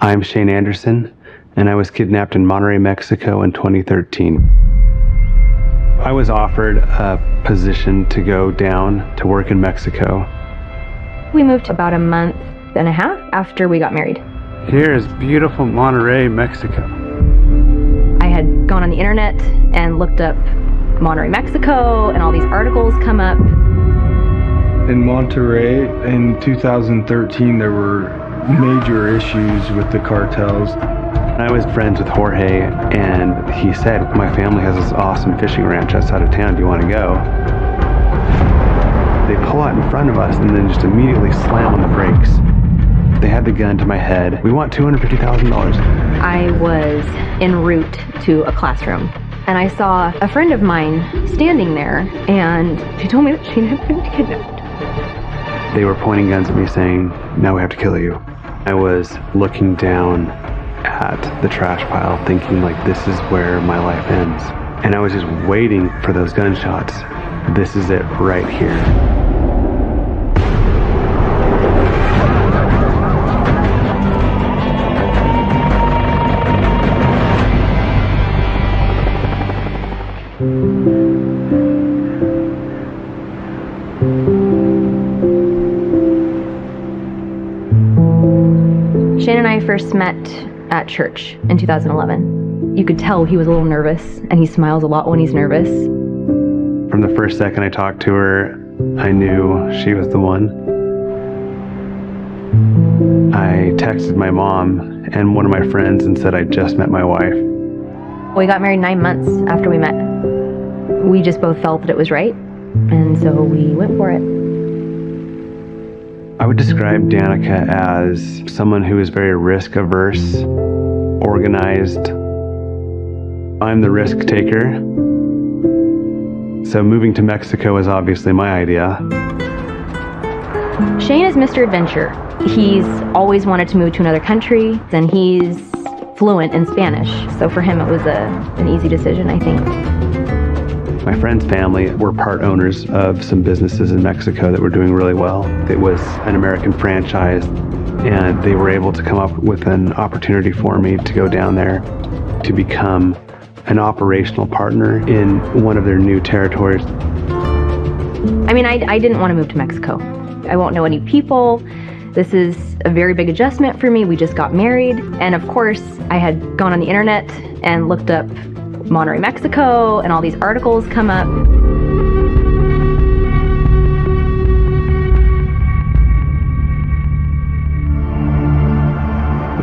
I'm Shane Anderson, and I was kidnapped in Monterrey, Mexico in 2013. I was offered a position to go down to work in Mexico. We moved about a month and a half after we got married. Here is beautiful Monterrey, Mexico. I had gone on the internet and looked up Monterrey, Mexico, and all these articles come up. In Monterrey, in 2013, there were major issues with the cartels. I was friends with Jorge, and he said, my family has this awesome fishing ranch outside of town. Do you want to go? They pull out in front of us and then just immediately slam on the brakes. They had the gun to my head. We want $250,000. I was en route to a classroom, and I saw a friend of mine standing there, and she told me that she had been kidnapped. They were pointing guns at me saying, now we have to kill you. I was looking down at the trash pile thinking like, this is where my life ends. And I was just waiting for those gunshots. This is it right here. Shane and I first met at church in 2011. You could tell he was a little nervous, and he smiles a lot when he's nervous. From the first second I talked to her, I knew she was the one. I texted my mom and one of my friends and said I just met my wife. We got married 9 months after we met. We just both felt that it was right, and so we went for it. I would describe Danica as someone who is very risk-averse, organized. I'm the risk taker. So moving to Mexico is obviously my idea. Shane is Mr. Adventure. He's always wanted to move to another country, and he's fluent in Spanish. So for him, it was an easy decision, I think. My friend's family were part owners of some businesses in Mexico that were doing really well. It was an American franchise, and they were able to come up with an opportunity for me to go down there to become an operational partner in one of their new territories. I mean, I didn't want to move to Mexico. I won't know any people. This is a very big adjustment for me. We just got married, and of course, I had gone on the internet and looked up Monterrey, Mexico, and all these articles come up.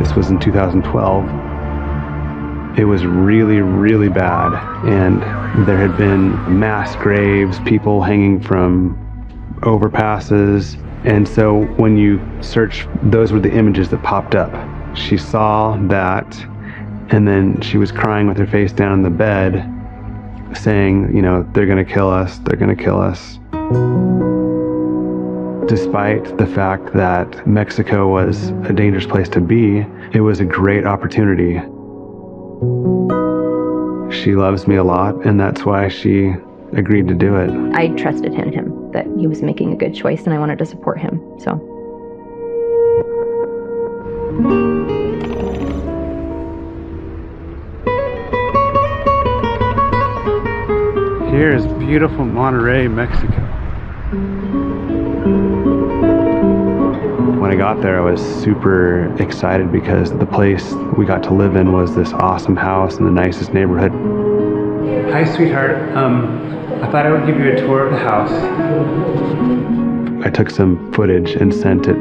This was in 2012. It was really, really bad, and there had been mass graves, people hanging from overpasses, and so when you search, those were the images that popped up. She saw that, and then she was crying with her face down in the bed, saying, you know, they're gonna kill us, they're gonna kill us. Despite the fact that Mexico was a dangerous place to be, it was a great opportunity. She loves me a lot, and that's why she agreed to do it. I trusted in him, that he was making a good choice, and I wanted to support him, so. Here is beautiful Monterrey, Mexico. When I got there, I was super excited because the place we got to live in was this awesome house in the nicest neighborhood. Hi, sweetheart. I thought I would give you a tour of the house. I took some footage and sent it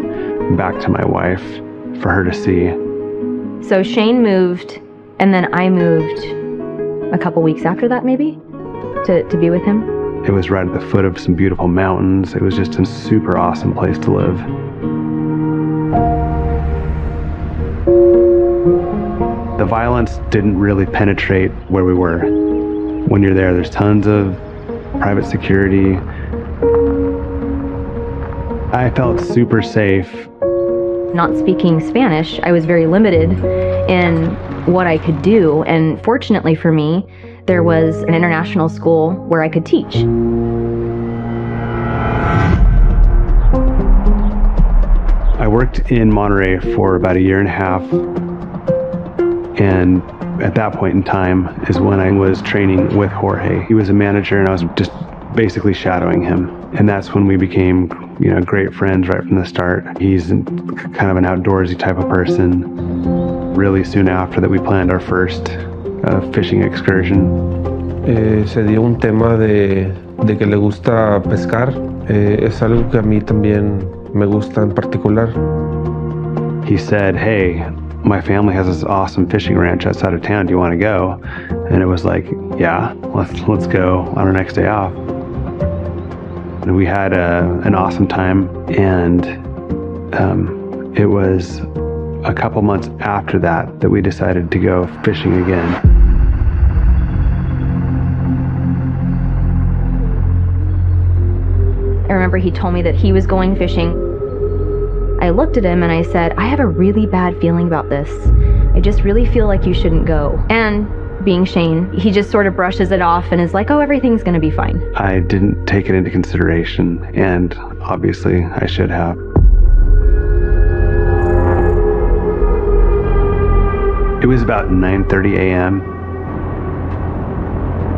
back to my wife for her to see. So Shane moved, and then I moved a couple weeks after that, maybe, to be with him. It was right at the foot of some beautiful mountains. It was just a super awesome place to live. The violence didn't really penetrate where we were. When you're there, there's tons of private security. I felt super safe. Not speaking Spanish, I was very limited in what I could do, and fortunately for me, there was an international school where I could teach. I worked in Monterrey for about a year and a half And at that point in time is when I was training with Jorge. He was a manager and I was just basically shadowing him. And that's when we became, great friends right from the start. He's kind of an outdoorsy type of person. Really soon after that we planned our first fishing excursion. Se dio un tema de que le gusta pescar. Es algo que a mí también me gusta en particular. He said, "Hey, my family has this awesome fishing ranch outside of town. Do you want to go?" And it was like, "Yeah, let's go on our next day off." And we had an awesome time, and it was a couple months after that we decided to go fishing again. I remember he told me that he was going fishing. I looked at him and I said, "I have a really bad feeling about this. I just really feel like you shouldn't go." And being Shane, he just sort of brushes it off and is like, "Oh, everything's gonna be fine." I didn't take it into consideration, and obviously I should have. It was about 9:30 a.m.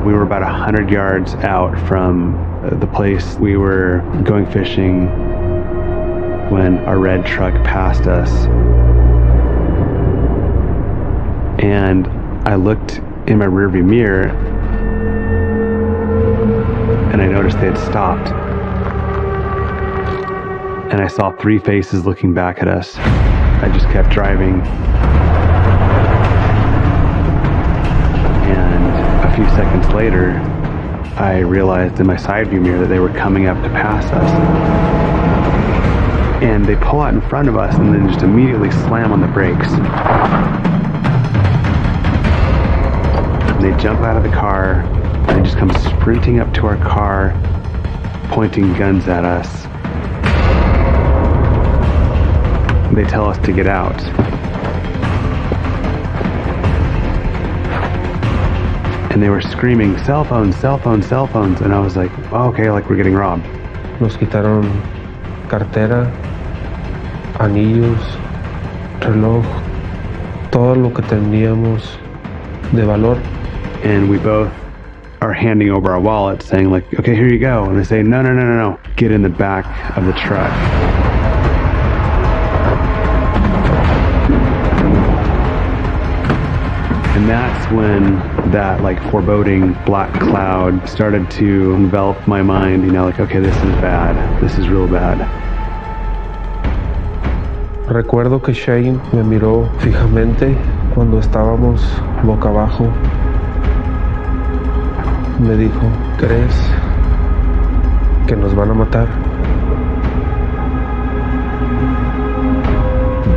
We were about 100 yards out from the place we were going fishing when a red truck passed us. And I looked in my rearview mirror and I noticed they had stopped. And I saw 3 faces looking back at us. I just kept driving. And a few seconds later, I realized in my side view mirror that they were coming up to pass us. And they pull out in front of us and then just immediately slam on the brakes. And they jump out of the car and they just come sprinting up to our car, pointing guns at us. They tell us to get out. And they were screaming, "Cell phones, cell phones, cell phones." And I was like, oh, okay, like we're getting robbed. Nos quitaron cartera, anillos, reloj, todo lo que teníamos de valor. And we both are handing over our wallets saying like, "Okay, here you go." And they say, no, get in the back of the truck. And that's when that foreboding black cloud started to envelop my mind, okay, this is bad. This is real bad. Recuerdo que Shane me miró fijamente cuando estábamos boca abajo. Me dijo, ¿crees que nos van a matar?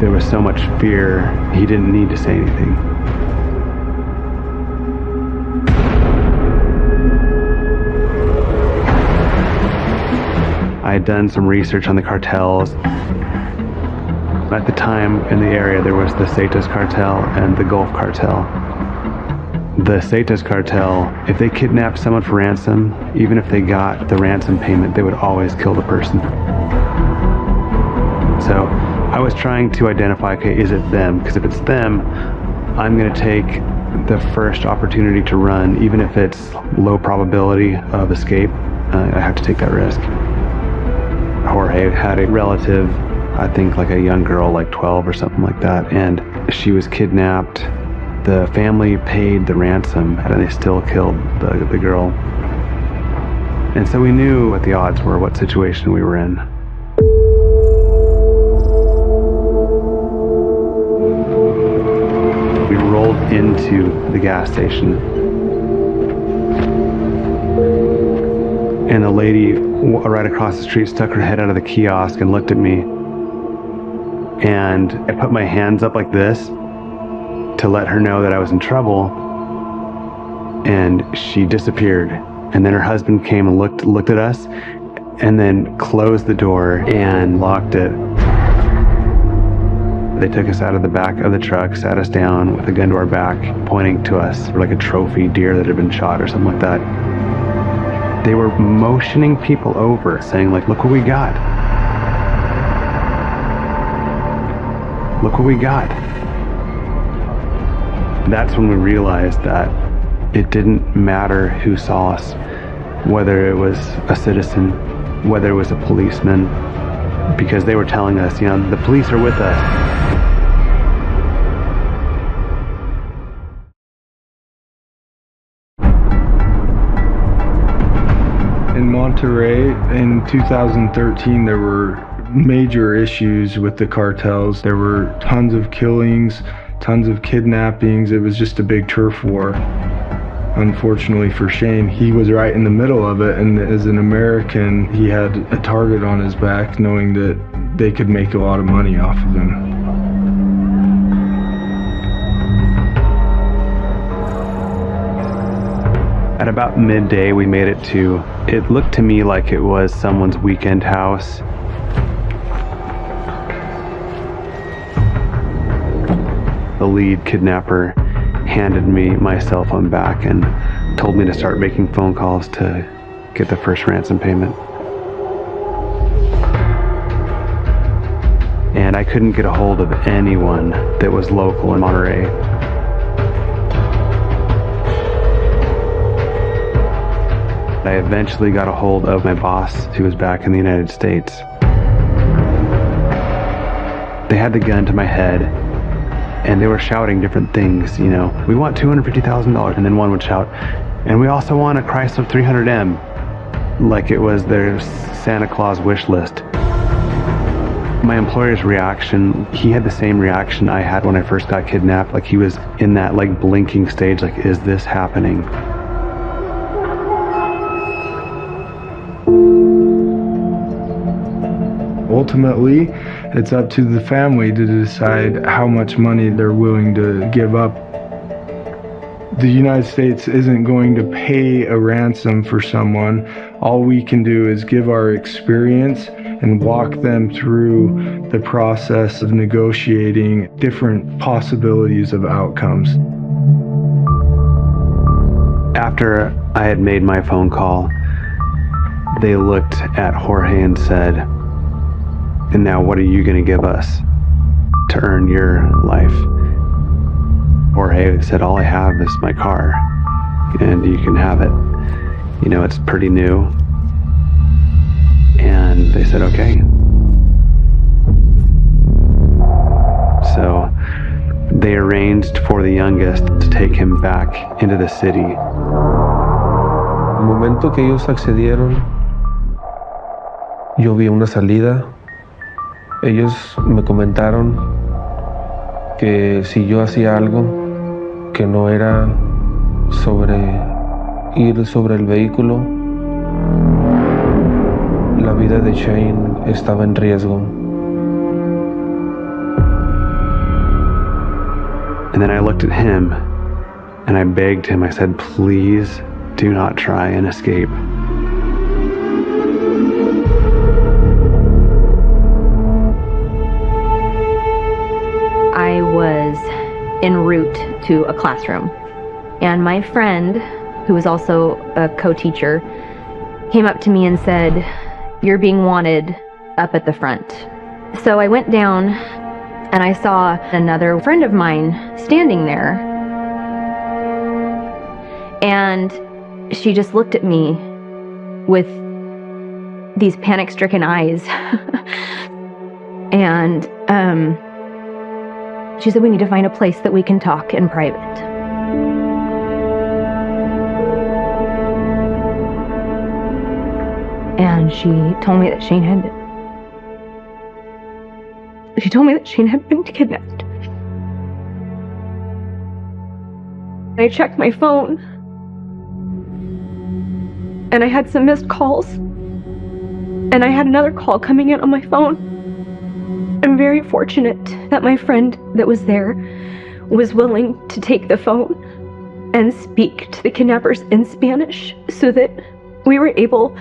There was so much fear, he didn't need to say anything. I had done some research on the cartels. At the time in the area there was the Zetas cartel and the Gulf cartel. The Zetas cartel, if they kidnapped someone for ransom, even if they got the ransom payment, they would always kill the person. So I was trying to identify, okay, is it them? Because if it's them, I'm going to take the first opportunity to run, even if it's low probability of escape. I have to take that risk. Jorge had a relative, I think like a young girl, like 12 or something like that, and she was kidnapped. The family paid the ransom and they still killed the girl. And so we knew what the odds were, what situation we were in. We rolled into the gas station. And a lady right across the street stuck her head out of the kiosk and looked at me. And I put my hands up like this to let her know that I was in trouble. And she disappeared. And then her husband came and looked at us and then closed the door and locked it. They took us out of the back of the truck, sat us down with a gun to our back, pointing to us like a trophy deer that had been shot or something like that. They were motioning people over, saying like, look what we got. Look what we got. That's when we realized that it didn't matter who saw us, whether it was a citizen, whether it was a policeman, because they were telling us, the police are with us. In Monterrey in 2013, there were major issues with the cartels. There were tons of killings, tons of kidnappings. It was just a big turf war. Unfortunately for Shane, he was right in the middle of it, and as an American, he had a target on his back, knowing that they could make a lot of money off of him. At about midday, we made it to, it looked to me like it was someone's weekend house. The lead kidnapper handed me my cell phone back and told me to start making phone calls to get the first ransom payment. And I couldn't get a hold of anyone that was local in Monterrey. I eventually got a hold of my boss, who was back in the United States. They had the gun to my head, and they were shouting different things, we want $250,000, and then one would shout, and we also want a Chrysler 300M, like it was their Santa Claus wish list. My employer's reaction, he had the same reaction I had when I first got kidnapped, like he was in that blinking stage, like, is this happening? Ultimately, it's up to the family to decide how much money they're willing to give up. The United States isn't going to pay a ransom for someone. All we can do is give our experience and walk them through the process of negotiating different possibilities of outcomes. After I had made my phone call, they looked at Jorge and said, and now what are you going to give us to earn your life? Jorge said, all I have is my car, and you can have it. It's pretty new. And they said, okay. So they arranged for the youngest to take him back into the city. Al momento que ellos accedieron, yo vi una salida. Ellos me comentaron que si yo hacía algo que no era ir sobre el vehículo, la vida de Shane estaba en riesgo. And then I looked at him and I begged him, I said, please do not try and escape. I was en route to a classroom, and my friend, who was also a co-teacher, came up to me and said, "You're being wanted up at the front." So I went down and I saw another friend of mine standing there, and she just looked at me with these panic-stricken eyes and she said, "We need to find a place that we can talk in private." And she told me that Shane had been kidnapped. I checked my phone, and I had some missed calls, and I had another call coming in on my phone. I'm very fortunate that my friend that was there was willing to take the phone and speak to the kidnappers in Spanish so that we were able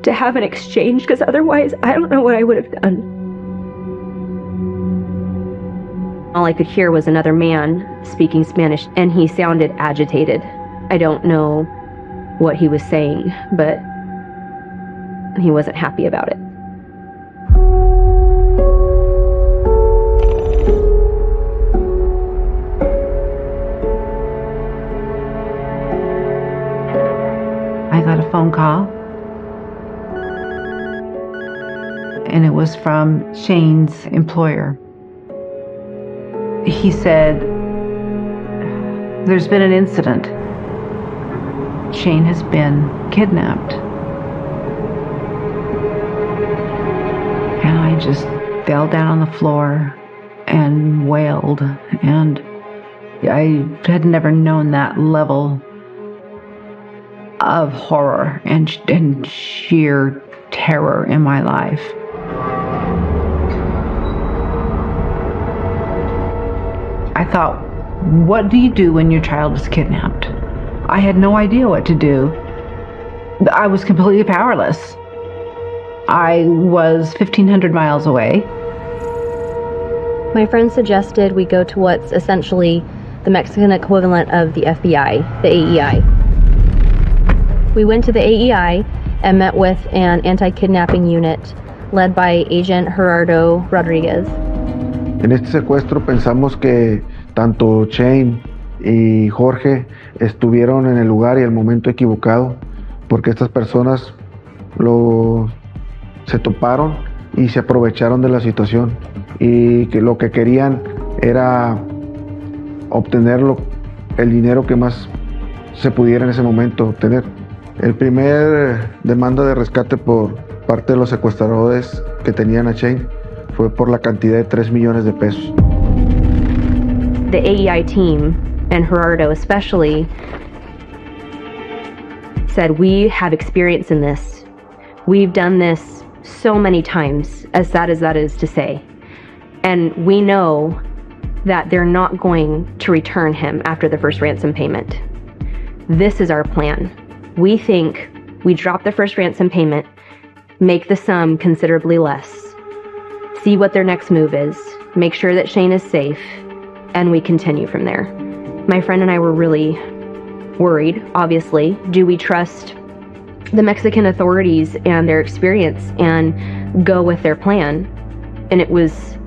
to have an exchange, because otherwise I don't know what I would have done. All I could hear was another man speaking Spanish, and he sounded agitated. I don't know what he was saying, but he wasn't happy about it. was from Shane's employer. He said, "There's been an incident. Shane has been kidnapped." And I just fell down on the floor and wailed, and I had never known that level of horror and sheer terror in my life. I thought, what do you do when your child is kidnapped? I had no idea what to do. I was completely powerless. I was 1,500 miles away. My friend suggested we go to what's essentially the Mexican equivalent of the FBI, the AEI. We went to the AEI and met with an anti-kidnapping unit led by Agent Gerardo Rodriguez. En este secuestro pensamos que tanto Shane y Jorge estuvieron en el lugar y el momento equivocado, porque estas personas se toparon y se aprovecharon de la situación, y que lo que querían era obtener el dinero que más se pudiera en ese momento obtener. El primer demanda de rescate por parte de los secuestradores que tenían a Shane fue por la cantidad de 3 millones de pesos. The AEI team, and Gerardo especially, said, we have experience in this. We've done this so many times, as sad as that is to say. And we know that they're not going to return him after the first ransom payment. This is our plan. We think we drop the first ransom payment, make the sum considerably less, see what their next move is, make sure that Shane is safe, and we continue from there. My friend and I were really worried, obviously. Do we trust the Mexican authorities and their experience and go with their plan? And it was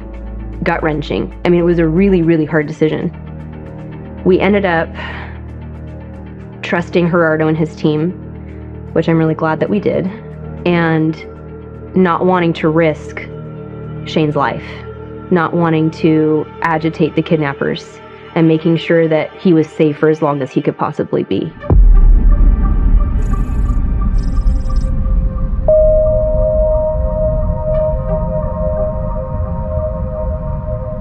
gut-wrenching. I mean, it was a really, really hard decision. We ended up trusting Gerardo and his team, which I'm really glad that we did, and not wanting to risk Shane's life, not wanting to agitate the kidnappers, and making sure that he was safe for as long as he could possibly be.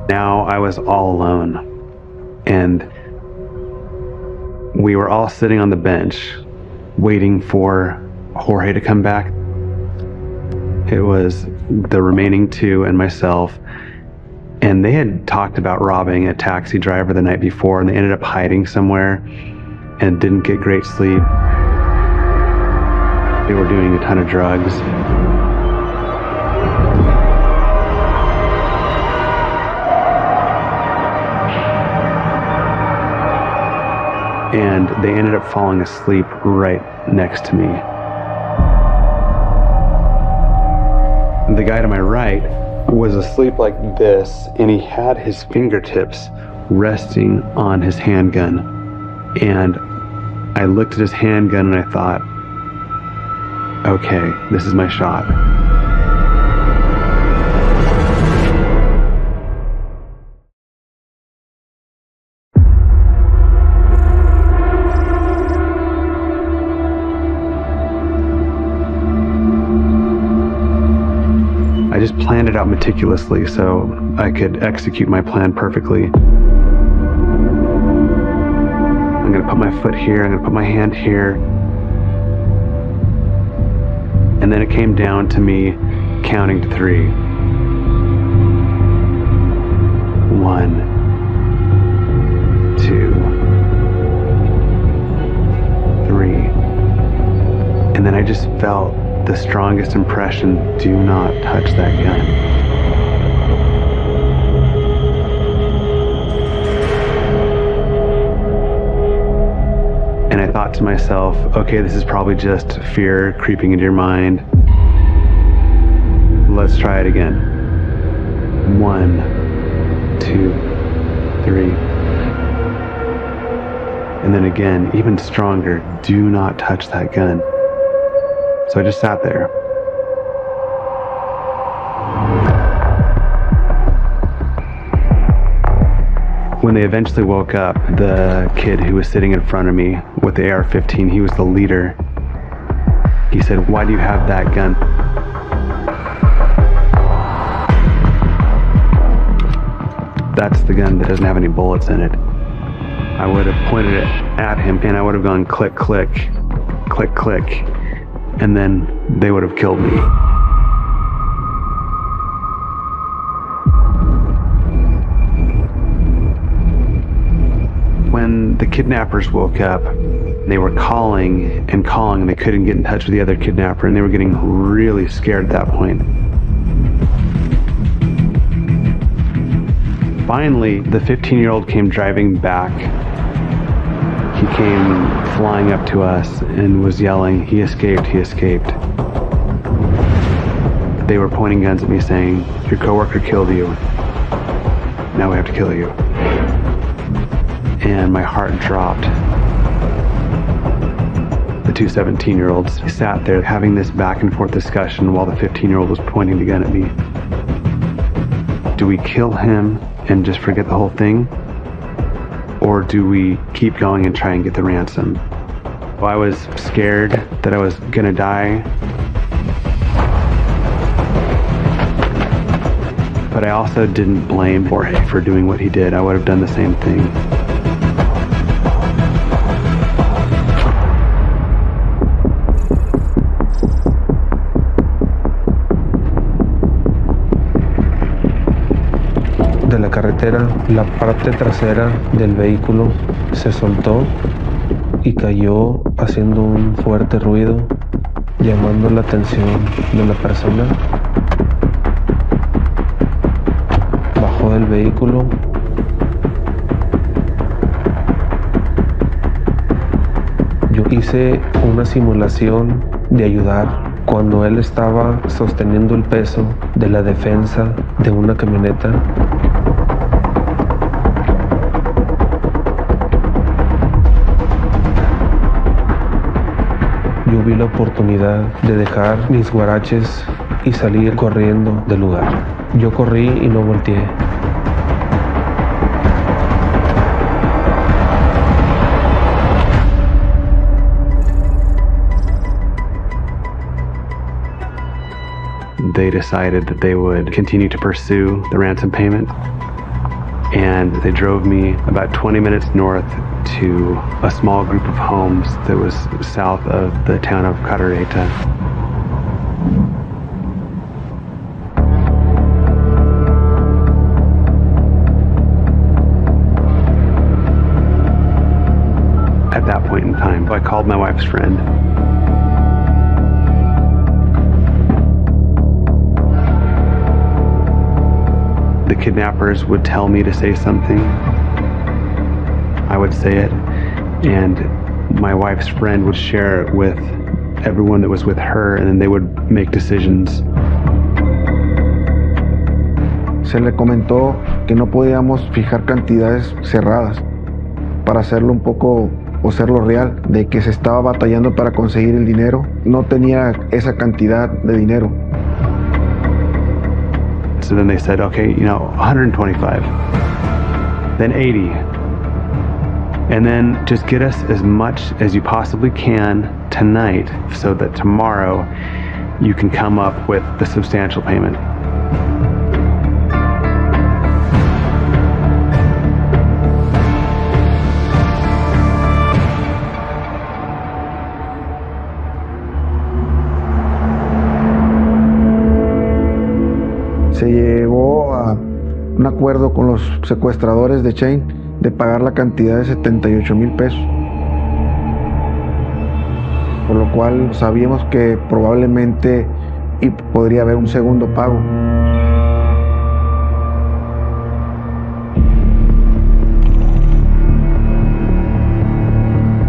Now I was all alone, and we were all sitting on the bench waiting for Jorge to come back. It was the remaining two and myself, and they had talked about robbing a taxi driver the night before, and they ended up hiding somewhere and didn't get great sleep. They were doing a ton of drugs. And they ended up falling asleep right next to me. The guy to my right was asleep like this, and he had his fingertips resting on his handgun. And I looked at his handgun and I thought, okay, this is my shot. I just planned it out meticulously so I could execute my plan perfectly. I'm gonna put my foot here, I'm gonna put my hand here. And then it came down to me counting to 3. 1, 2, 3. And then I just felt the strongest impression: do not touch that gun. And I thought to myself, okay, this is probably just fear creeping into your mind. Let's try it again. 1, 2, 3. And then again, even stronger, do not touch that gun. So I just sat there. they eventually woke up, the kid who was sitting in front of me with the AR-15, he was the leader. He said, "Why do you have that gun?" That's the gun that doesn't have any bullets in it. I would have pointed it at him and I would have gone click, click, click, click, and then they would have killed me. When the kidnappers woke up, they were calling and calling and they couldn't get in touch with the other kidnapper and they were getting really scared at that point. Finally, the 15-year-old came driving back. He came flying up to us and was yelling, "He escaped, he escaped." They were pointing guns at me saying, "Your coworker killed you. Now we have to kill you." And my heart dropped. The two 17-year-olds sat there having this back and forth discussion while the 15-year-old was pointing the gun at me. Do we kill him and just forget the whole thing? Or do we keep going and try and get the ransom? Well, I was scared that I was gonna die. But I also didn't blame Jorge for doing what he did. I would have done the same thing. De la carretera, la parte trasera del vehículo se soltó y cayó haciendo un fuerte ruido, llamando la atención de la persona. Bajó del vehículo. Yo hice una simulación de ayudar cuando él estaba sosteniendo el peso de la defensa de una camioneta. Yo vi la oportunidad de dejar mis guaraches y salir corriendo del lugar. Yo corrí y no volteé. They decided that they would continue to pursue the ransom payment, and they drove me about 20 minutes north to a small group of homes that was south of the town of Cadereyta. At that point in time, I called my wife's friend. The kidnappers would tell me to say something. I would say it, and my wife's friend would share it with everyone that was with her, and then they would make decisions. Se le comentó que no podíamos fijar cantidades cerradas para hacerlo un poco o hacerlo real, de que se estaba batallando para conseguir el dinero. No tenía esa cantidad de dinero. So then they said, okay, 125, then 80, and then just get us as much as you possibly can tonight so that tomorrow you can come up with the substantial payment. Se llegó a un acuerdo con los secuestradores de Shane de pagar la cantidad de 78,000 pesos, por lo cual sabíamos que probablemente podría haber un segundo pago.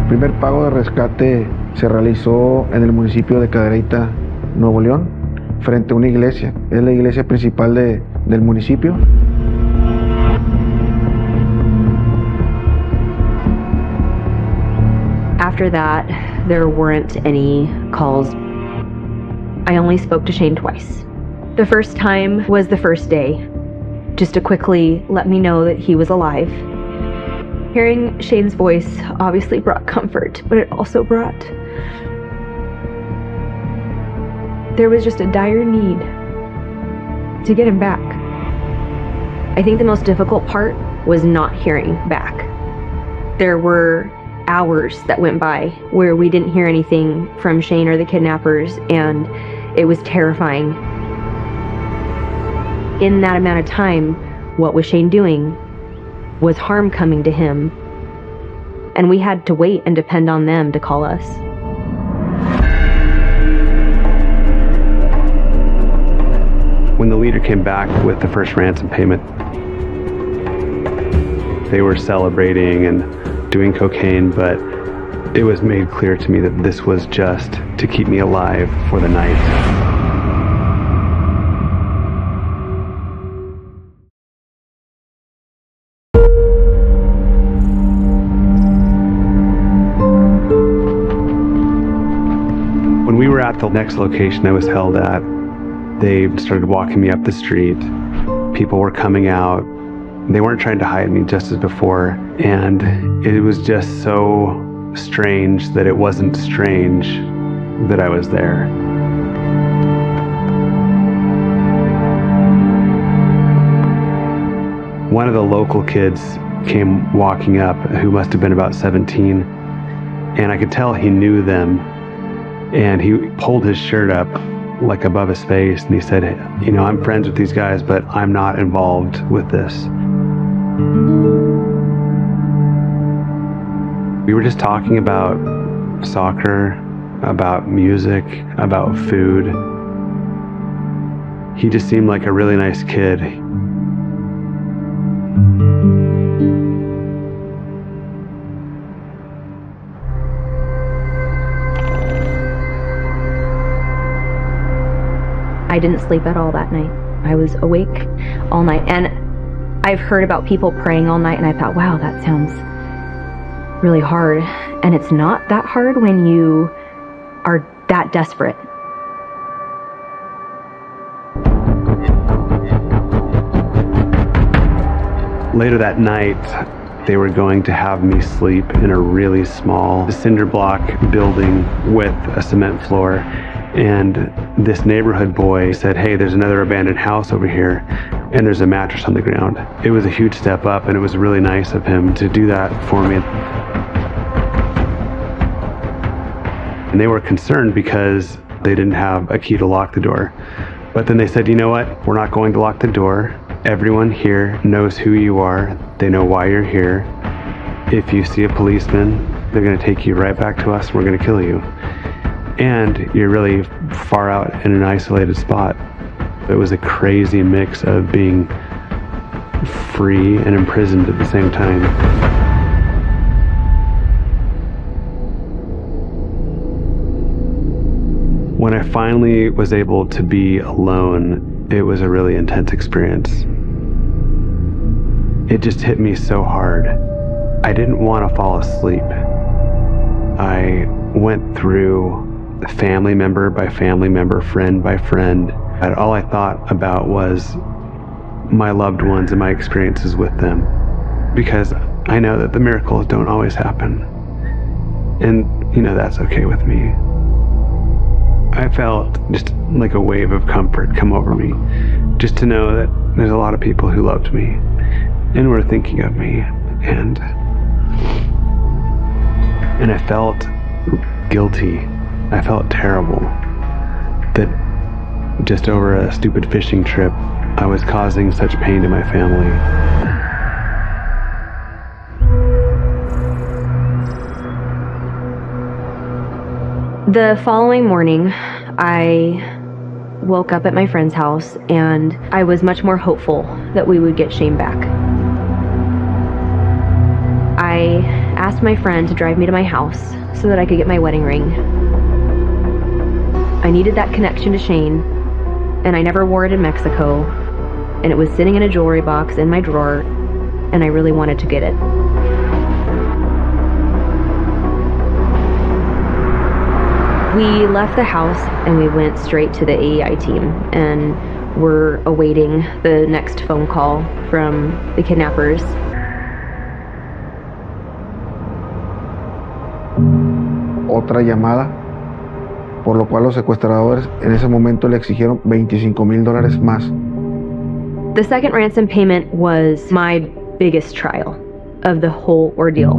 El primer pago de rescate se realizó en el municipio de Cadereyta, Nuevo León, frente a una iglesia. Es la iglesia principal del municipio. After that, there weren't any calls. I only spoke to Shane twice. The first time was the first day, just to quickly let me know that he was alive. Hearing Shane's voice obviously brought comfort, but it also brought... There was just a dire need to get him back. I think the most difficult part was not hearing back. There were hours that went by where we didn't hear anything from Shane or the kidnappers, and it was terrifying. In that amount of time, what was Shane doing? Was harm coming to him? And we had to wait and depend on them to call us. When the leader came back with the first ransom payment, they were celebrating and doing cocaine, but it was made clear to me that this was just to keep me alive for the night. When we were at the next location I was held at, they started walking me up the street. People were coming out. They weren't trying to hide me just as before, and it was just so strange that it wasn't strange that I was there. One of the local kids came walking up, who must have been about 17, and I could tell he knew them, and he pulled his shirt up like above his face, and he said, you know, I'm friends with these guys, but I'm not involved with this. We were just talking about soccer, about music, about food. He just seemed like a really nice kid. I didn't sleep at all that night. I was awake all night, and I've heard about people praying all night, and I thought, wow, that sounds really hard. And it's not that hard when you are that desperate. Later that night, they were going to have me sleep in a really small cinder block building with a cement floor. And this neighborhood boy said, hey, there's another abandoned house over here, and there's a mattress on the ground. It was a huge step up, and it was really nice of him to do that for me. And they were concerned because they didn't have a key to lock the door. But then they said, you know what? We're not going to lock the door. Everyone here knows who you are. They know why you're here. If you see a policeman, they're going to take you right back to us, and we're going to kill you. And you're really far out in an isolated spot. It was a crazy mix of being free and imprisoned at the same time. When I finally was able to be alone, it was a really intense experience. It just hit me so hard. I didn't want to fall asleep. I went through family member by family member, friend by friend, and all I thought about was my loved ones and my experiences with them, because I know that the miracles don't always happen, and you know, that's okay with me. I felt just like a wave of comfort come over me, just to know that there's a lot of people who loved me and were thinking of me, and I felt guilty. I felt terrible that just over a stupid fishing trip, I was causing such pain to my family. The following morning, I woke up at my friend's house, and I was much more hopeful that we would get Shane back. I asked my friend to drive me to my house so that I could get my wedding ring. I needed that connection to Shane, and I never wore it in Mexico, and it was sitting in a jewelry box in my drawer, and I really wanted to get it. We left the house and we went straight to the AEI team, and we're awaiting the next phone call from the kidnappers. otra llamada, por lo cual los secuestradores en ese momento le exigieron $25,000 más. The second ransom payment was my biggest trial of the whole ordeal.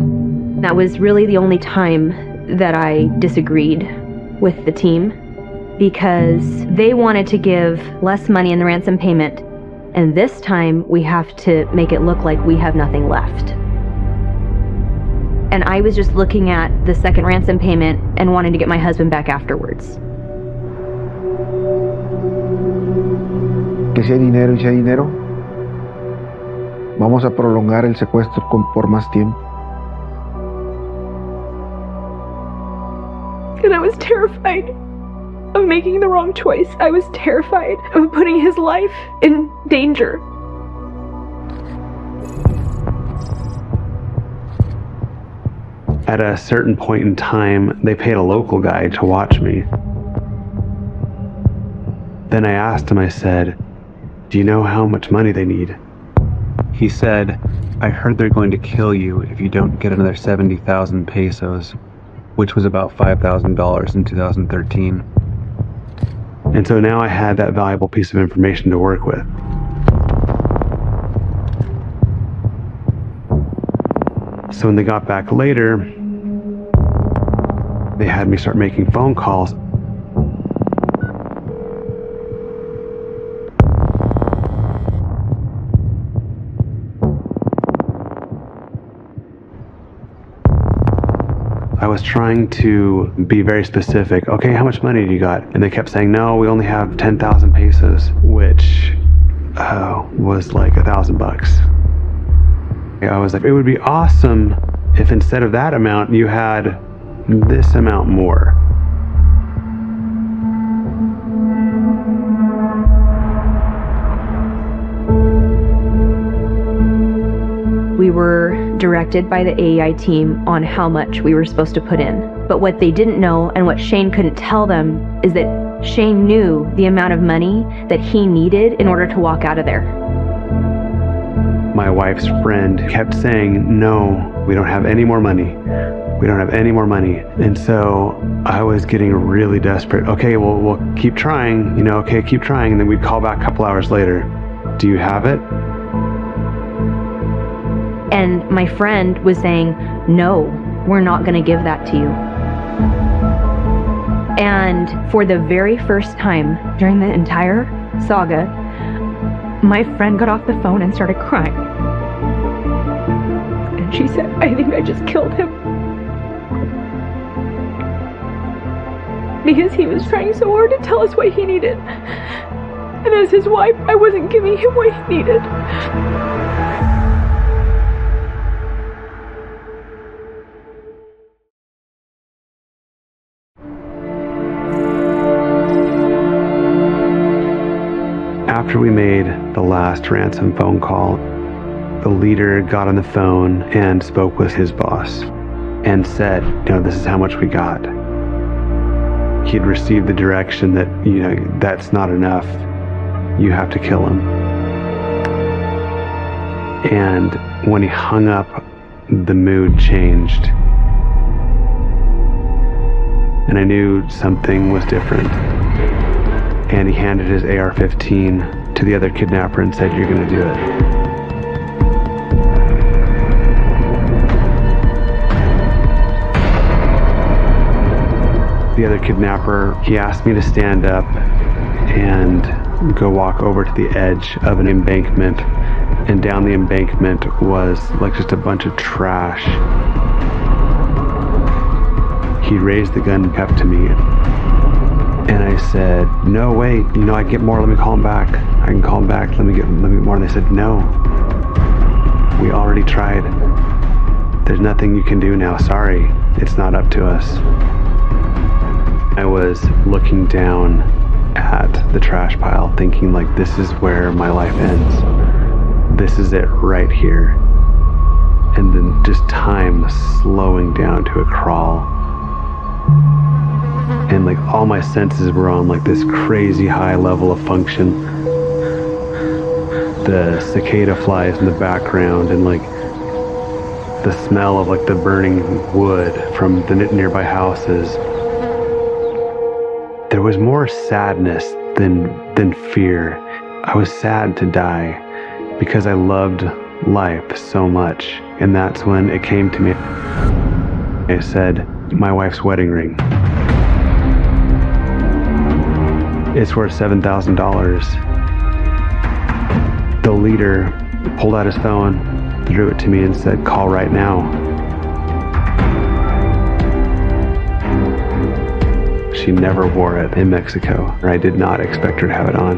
That was really the only time that I disagreed with the team, because they wanted to give less money in the ransom payment, and this time we have to make it look like we have nothing left. And I was just looking at the second ransom payment and wanting to get my husband back afterwards. Que si hay dinero y si hay dinero, vamos a prolongar el secuestro por más tiempo. And I was terrified of making the wrong choice. I was terrified of putting his life in danger. At a certain point in time, they paid a local guy to watch me. Then I asked him, I said, "Do you know how much money they need?" He said, "I heard they're going to kill you if you don't get another 70,000 pesos, which was about $5,000 in 2013. And so now I had that valuable piece of information to work with. So when they got back later, they had me start making phone calls. I was trying to be very specific. Okay, how much money do you got? And they kept saying, no, we only have 10,000 pesos, which was like $1,000. I was like, it would be awesome if instead of that amount, you had this amount more. We were directed by the AEI team on how much we were supposed to put in. But what they didn't know, and what Shane couldn't tell them, is that Shane knew the amount of money that he needed in order to walk out of there. My wife's friend kept saying, no, we don't have any more money. We don't have any more money. And so I was getting really desperate. Okay, well, we'll keep trying, okay, keep trying. And then we'd call back a couple hours later. Do you have it? And my friend was saying, no, we're not going to give that to you. And for the very first time during the entire saga, my friend got off the phone and started crying. And she said, I think I just killed him. Because he was trying so hard to tell us what he needed. And as his wife, I wasn't giving him what he needed. After we made the last ransom phone call, the leader got on the phone and spoke with his boss and said, this is how much we got. He'd received the direction that, that's not enough. You have to kill him. And when he hung up, the mood changed. And I knew something was different. And he handed his AR-15 to the other kidnapper and said, you're going to do it. The other kidnapper, he asked me to stand up and go walk over to the edge of an embankment. And down the embankment was like just a bunch of trash. He raised the gun up to me. And I said, no, wait, I get more, let me call him back. I can call him back, let me get more. And they said, no, we already tried. There's nothing you can do now, sorry, it's not up to us. I was looking down at the trash pile thinking like, this is where my life ends. This is it right here. And then just time slowing down to a crawl. And like all my senses were on like this crazy high level of function. The cicada flies in the background and like the smell of like the burning wood from the nearby houses. There was more sadness than fear. I was sad to die because I loved life so much. And that's when it came to me. I said, my wife's wedding ring. It's worth $7,000. The leader pulled out his phone, threw it to me and said, call right now. She never wore it in Mexico. I did not expect her to have it on.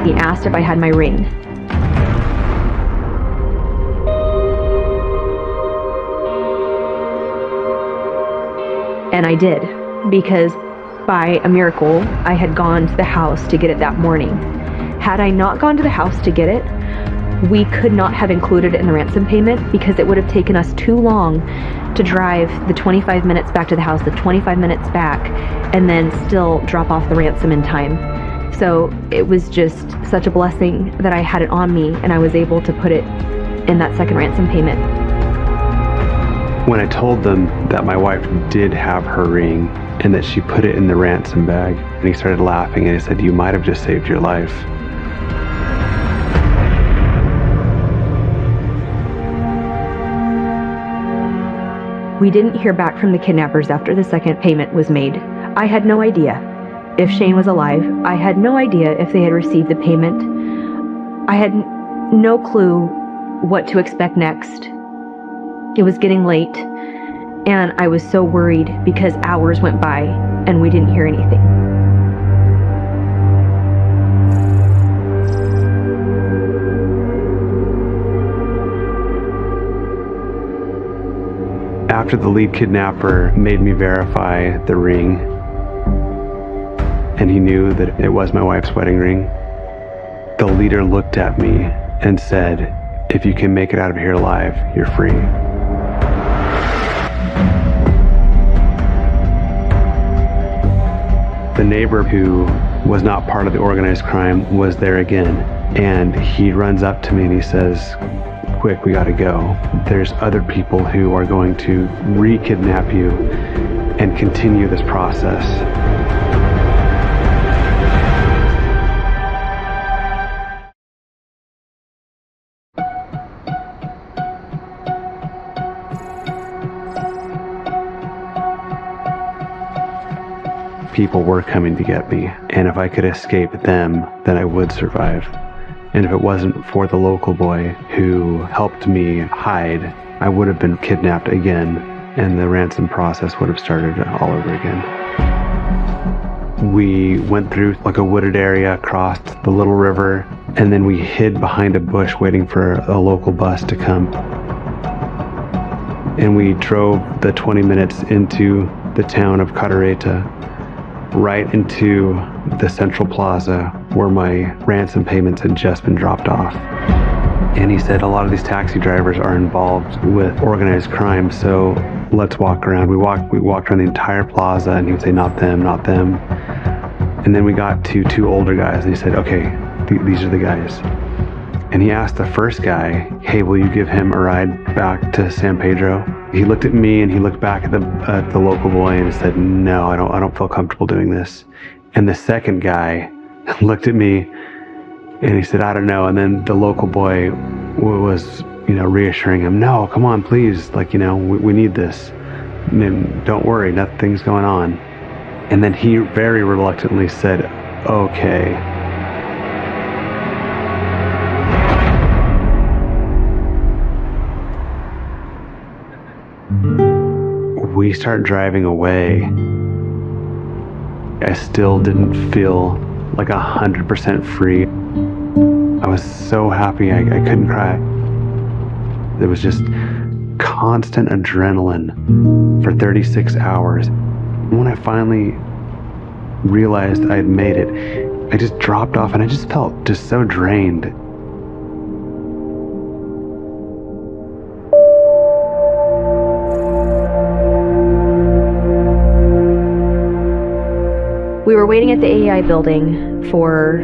He asked if I had my ring. And I did, because by a miracle, I had gone to the house to get it that morning. Had I not gone to the house to get it, we could not have included it in the ransom payment because it would have taken us too long to drive the 25 minutes back to the house, the 25 minutes back, and then still drop off the ransom in time. So it was just such a blessing that I had it on me and I was able to put it in that second ransom payment. When I told them that my wife did have her ring and that she put it in the ransom bag, and he started laughing and he said, you might have just saved your life. We didn't hear back from the kidnappers after the second payment was made. I had no idea if Shane was alive. I had no idea if they had received the payment. I had no clue what to expect next. It was getting late, and I was so worried because hours went by and we didn't hear anything. After the lead kidnapper made me verify the ring, and he knew that it was my wife's wedding ring, the leader looked at me and said, if you can make it out of here alive, you're free. The neighbor who was not part of the organized crime was there again, and he runs up to me and he says, quick, we gotta go. There's other people who are going to re-kidnap you and continue this process. People were coming to get me, and if I could escape them, then I would survive. And if it wasn't for the local boy who helped me hide, I would have been kidnapped again, and the ransom process would have started all over again. We went through like a wooded area, crossed the little river, and then we hid behind a bush waiting for a local bus to come. And we drove the 20 minutes into the town of Cadereyta, right into the central plaza where my ransom payments had just been dropped off. And he said, a lot of these taxi drivers are involved with organized crime, so let's walk around. We walked around the entire plaza, and he would say, not them, not them. And then we got to two older guys, and he said, okay, these are the guys. And he asked the first guy, hey, will you give him a ride back to San Pedro? He looked at me and he looked back at the local boy and said, no, I don't feel comfortable doing this. And the second guy looked at me and he said, I don't know. And then the local boy was, reassuring him, no, come on, please. We need this. And don't worry, nothing's going on. And then he very reluctantly said, okay. We start driving away. I still didn't feel like 100% free. I was so happy I couldn't cry. There was just constant adrenaline for 36 hours. When I finally realized I had made it, I just dropped off and I just felt just so drained. We were waiting at the AEI building for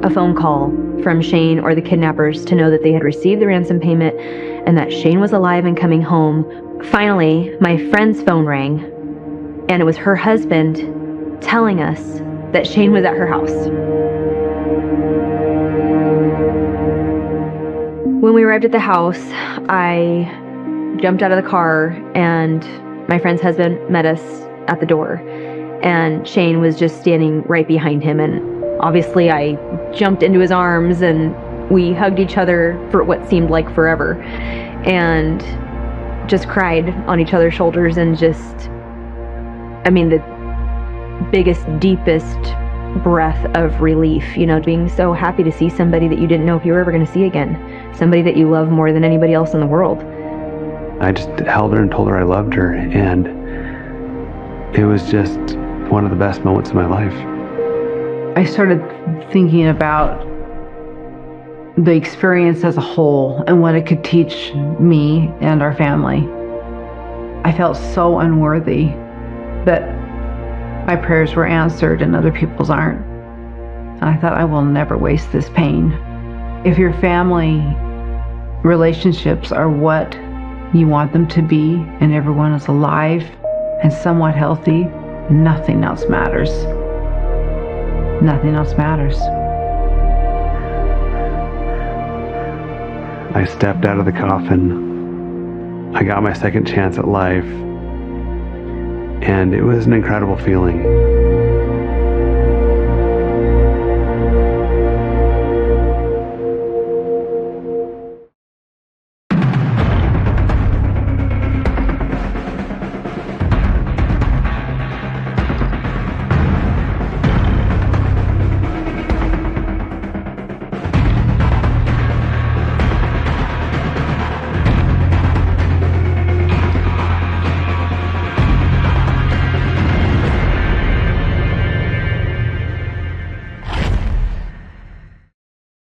a phone call from Shane or the kidnappers to know that they had received the ransom payment and that Shane was alive and coming home. Finally, my friend's phone rang, and it was her husband telling us that Shane was at her house. When we arrived at the house, I jumped out of the car, and my friend's husband met us at the door, and Shane was just standing right behind him. And obviously I jumped into his arms and we hugged each other for what seemed like forever, and just cried on each other's shoulders, and just, I mean, the biggest, deepest breath of relief, you know, being so happy to see somebody that you didn't know if you were ever going to see again, somebody that you love more than anybody else in the world. I just held her and told her I loved her, and it was just one of the best moments of my life. I started thinking about the experience as a whole and what it could teach me and our family. I felt so unworthy that my prayers were answered and other people's aren't. And I thought, I will never waste this pain. If your family relationships are what you want them to be, and everyone is alive and somewhat healthy, nothing else matters. Nothing else matters. I stepped out of the coffin. I got my second chance at life, and it was an incredible feeling.